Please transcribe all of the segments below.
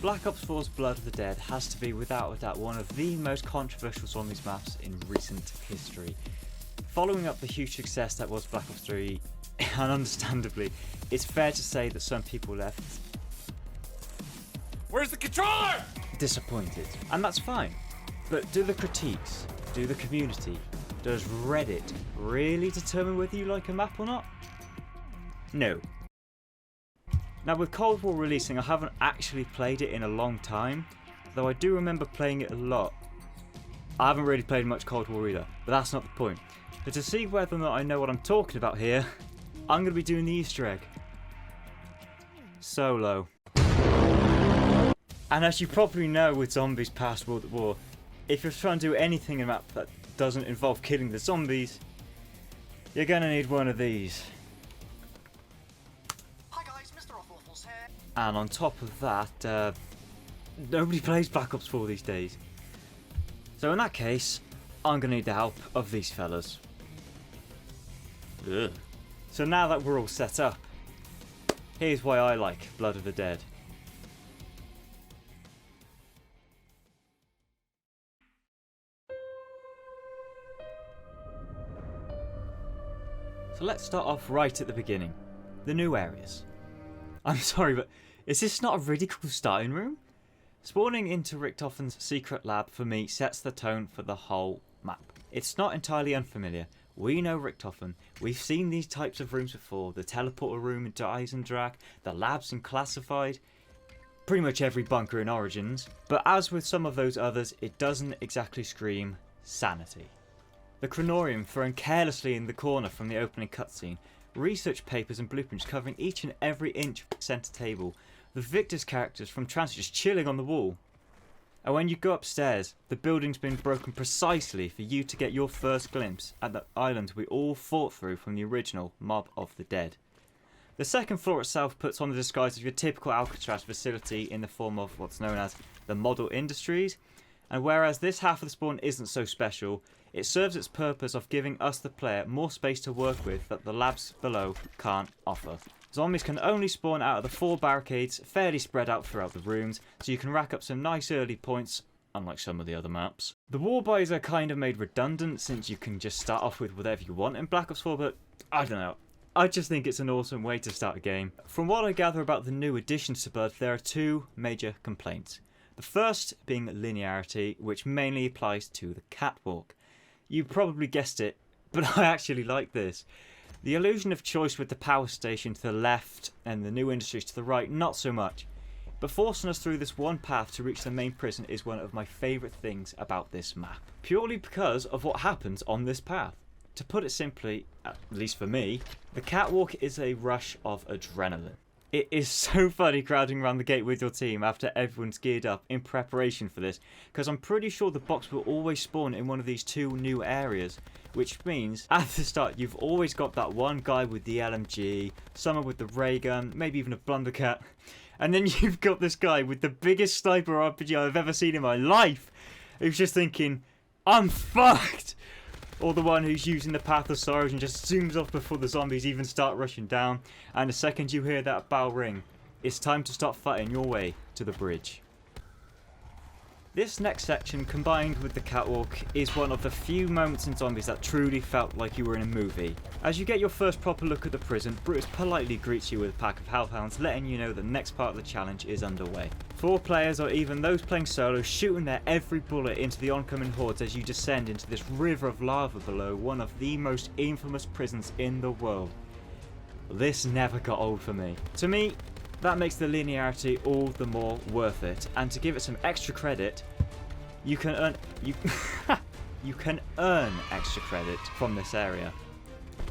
Black Ops 4's Blood of the Dead has to be without a doubt one of the most controversial zombies maps in recent history. Following up the huge success that was Black Ops 3, and understandably, it's fair to say that some people left Where's the controller? disappointed, and that's fine. But do the critiques, do the community, does Reddit really determine whether you like a map or not? No. Now with Cold War releasing, I haven't actually played it in a long time, though I do remember playing it a lot. I haven't really played much Cold War either, but that's not the point. But to see whether or not I know what I'm talking about here, I'm going to be doing the Easter egg. Solo. And as you probably know with zombies past World at War, if you're trying to do anything in a map that doesn't involve killing the zombies, you're going to need one of these. Hi guys, Mr. Offwaffles here. And on top of that, nobody plays Black Ops 4 these days. So in that case, I'm going to need the help of these fellas. Ugh. So now that we're all set up, here's why I like Blood of the Dead. So let's start off right at the beginning. The new areas. I'm sorry, but is this not a really cool starting room? Spawning into Richtofen's secret lab for me sets the tone for the whole map. It's not entirely unfamiliar. We know Richtofen. We've seen these types of rooms before. The teleporter room in Eisendrache, the labs in Classified, pretty much every bunker in Origins. But as with some of those others, it doesn't exactly scream sanity. The Chronorium thrown carelessly in the corner from the opening cutscene. Research papers and blueprints covering each and every inch of the centre table. The Victor's characters from Transit just chilling on the wall. And when you go upstairs, the building's been broken precisely for you to get your first glimpse at the island we all fought through from the original Mob of the Dead. The second floor itself puts on the disguise of your typical Alcatraz facility in the form of what's known as the Model Industries, and whereas this half of the spawn isn't so special, it serves its purpose of giving us the player more space to work with that the labs below can't offer. Zombies can only spawn out of the 4 barricades fairly spread out throughout the rooms, so you can rack up some nice early points, unlike some of the other maps. The wall buys are kind of made redundant since you can just start off with whatever you want in Black Ops 4, but I don't know. I just think it's an awesome way to start a game. From what I gather about the new additions to Blood, there are 2 major complaints. The first being linearity, which mainly applies to the catwalk. You probably guessed it, but I actually like this. The illusion of choice with the power station to the left and the new industries to the right, not so much. But forcing us through this one path to reach the main prison is one of my favourite things about this map. Purely because of what happens on this path. To put it simply, at least for me, the catwalk is a rush of adrenaline. It is so funny crowding around the gate with your team after everyone's geared up in preparation for this, because I'm pretty sure the box will always spawn in one of these 2 new areas, which means at the start you've always got that one guy with the LMG, someone with the ray gun, maybe even a blundercat, and then you've got this guy with the biggest sniper RPG I've ever seen in my life, who's just thinking, I'm fucked! Or the one who's using the Path of Sorrows and just zooms off before the zombies even start rushing down. And the second you hear that bell ring, it's time to start fighting your way to the bridge. This next section, combined with the catwalk, is one of the few moments in Zombies that truly felt like you were in a movie. As you get your first proper look at the prison, Brutus politely greets you with a pack of hellhounds, letting you know the next part of the challenge is underway. 4 players, or even those playing solo, shooting their every bullet into the oncoming hordes as you descend into this river of lava below one of the most infamous prisons in the world. This never got old for me. To me, that makes the linearity all the more worth it, and to give it some extra credit, you can earn you can earn extra credit from this area.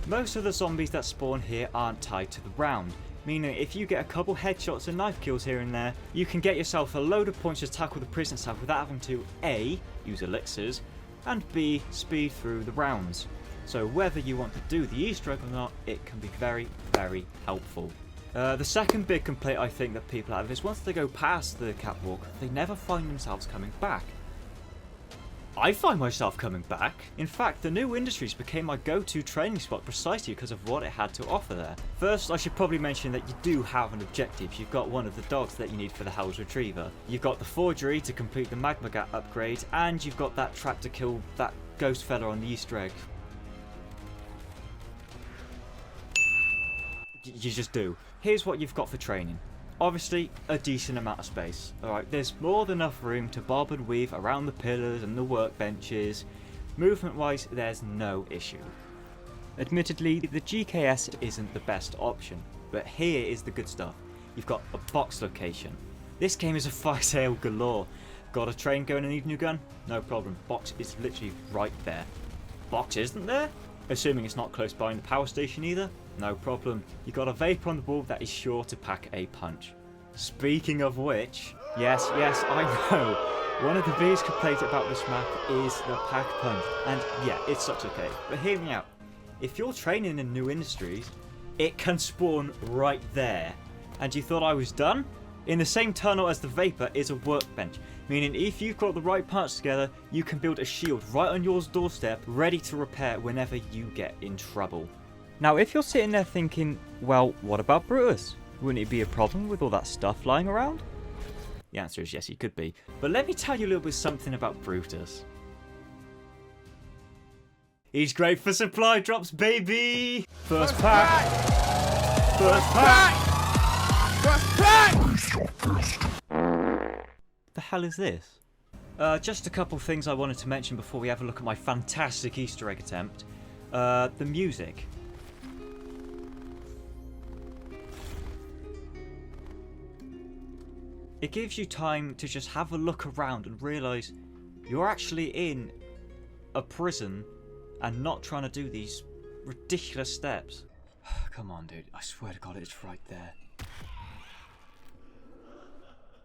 Most of the zombies that spawn here aren't tied to the round, meaning if you get a couple headshots and knife kills here and there, you can get yourself a load of points to tackle the prison itself without having to A, use elixirs, and B, speed through the rounds. So whether you want to do the Easter egg or not, it can be very, very helpful. The second big complaint I think that people have is once they go past the catwalk, they never find themselves coming back. I find myself coming back. In fact, the new industries became my go-to training spot precisely because of what it had to offer there. First, I should probably mention that you do have an objective. You've got one of the dogs that you need for the Hell's Retriever. You've got the forgery to complete the Magma Gat upgrade, and you've got that trap to kill that ghost fella on the Easter egg. You just do. Here's what you've got for training. Obviously, a decent amount of space. Alright, there's more than enough room to bob and weave around the pillars and the workbenches. Movement-wise, there's no issue. Admittedly, the GKS isn't the best option, but here is the good stuff. You've got a box location. This game is a fire sale galore. Got a train going and need a new gun? No problem. Box is literally right there. Box isn't there? Assuming it's not close by in the power station either? No problem. You got a Vapor on the wall that is sure to pack a punch. Speaking of which, yes, I know. One of the biggest complaints about this map is the pack punch. And yeah, it's such okay. But hear me out. If you're training in new industries, it can spawn right there. And you thought I was done? In the same tunnel as the Vapor is a workbench, meaning if you've got the right parts together, you can build a shield right on your doorstep, ready to repair whenever you get in trouble. Now, if you're sitting there thinking, well, what about Brutus? Wouldn't it be a problem with all that stuff lying around? The answer is yes, it could be. But let me tell you a little bit something about Brutus. He's great for supply drops, baby! First pack! First pack! The hell is this? Just a couple things I wanted to mention before we have a look at my fantastic Easter egg attempt. The music. It gives you time to just have a look around and realise you're actually in a prison and not trying to do these ridiculous steps. Come on, dude. I swear to God, it's right there.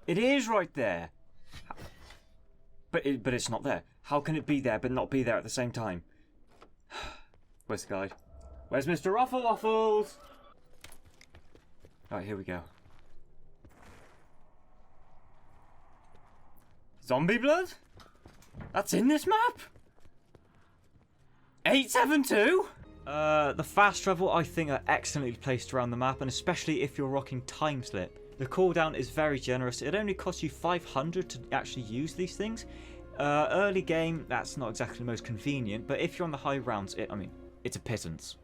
It is right there! But it's not there. How can it be there but not be there at the same time? Where's the guide? Where's Mr. Ruffle Waffles? Alright, here we go. Zombie blood? That's in this map? 872? The fast travel I think are excellently placed around the map, and especially if you're rocking time slip. The cooldown is very generous. It only costs you 500 to actually use these things. Early game, that's not exactly the most convenient, but if you're on the high rounds, it's a pittance.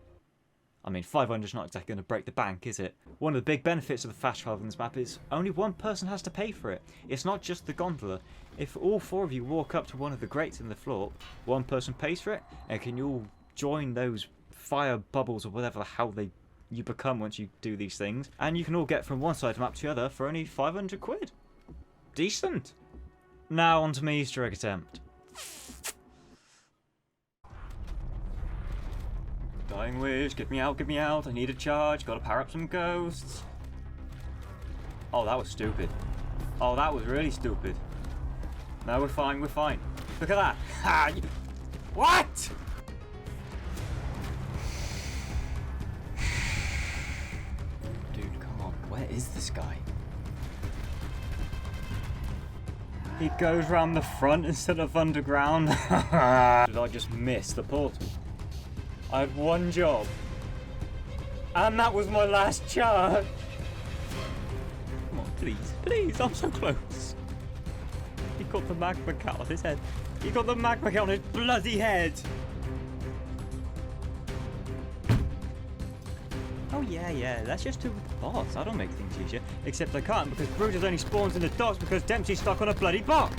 500 is not exactly going to break the bank, is it? One of the big benefits of the fast travel in this map is only one person has to pay for it. It's not just the gondola. If all four of you walk up to one of the grates in the floor, one person pays for it, and can you all join those fire bubbles or whatever the hell you become once you do these things, and you can all get from one side of the map to the other for only 500 quid. Decent. Now on to my Easter egg attempt. Dying wish, get me out, I need a charge, gotta power up some ghosts. Oh, that was stupid. Oh, that was really stupid. No, we're fine. Look at that. Ha! What? Dude, come on, where is this guy? He goes round the front instead of underground. Did I just miss the portal? I had one job. And that was my last charge. Come on, please, I'm so close. He got the magma cat on his head. He got the magma cat on his bloody head. Oh yeah, that's just two bots. I don't make things easier. Except I can't because Brutus only spawns in the docks because Dempsey's stuck on a bloody box.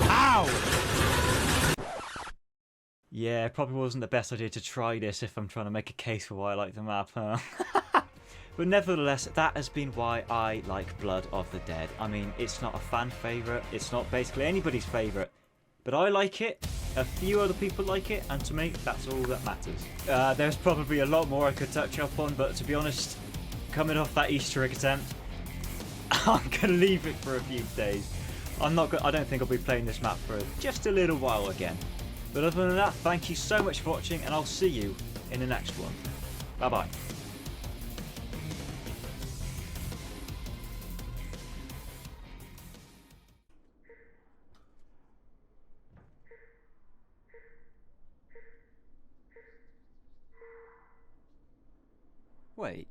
Ow! Yeah, it probably wasn't the best idea to try this if I'm trying to make a case for why I like the map, huh? But nevertheless, that has been why I like Blood of the Dead. It's not a fan favourite, it's not basically anybody's favourite, but I like it, a few other people like it, and to me, that's all that matters. There's probably a lot more I could touch up on, but to be honest, coming off that Easter egg attempt, I'm gonna leave it for a few days. I don't think I'll be playing this map for just a little while again. But other than that, thank you so much for watching, and I'll see you in the next one. Bye bye. Wait.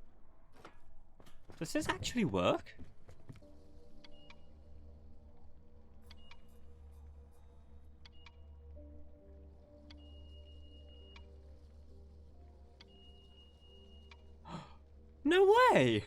Does this actually work? No way!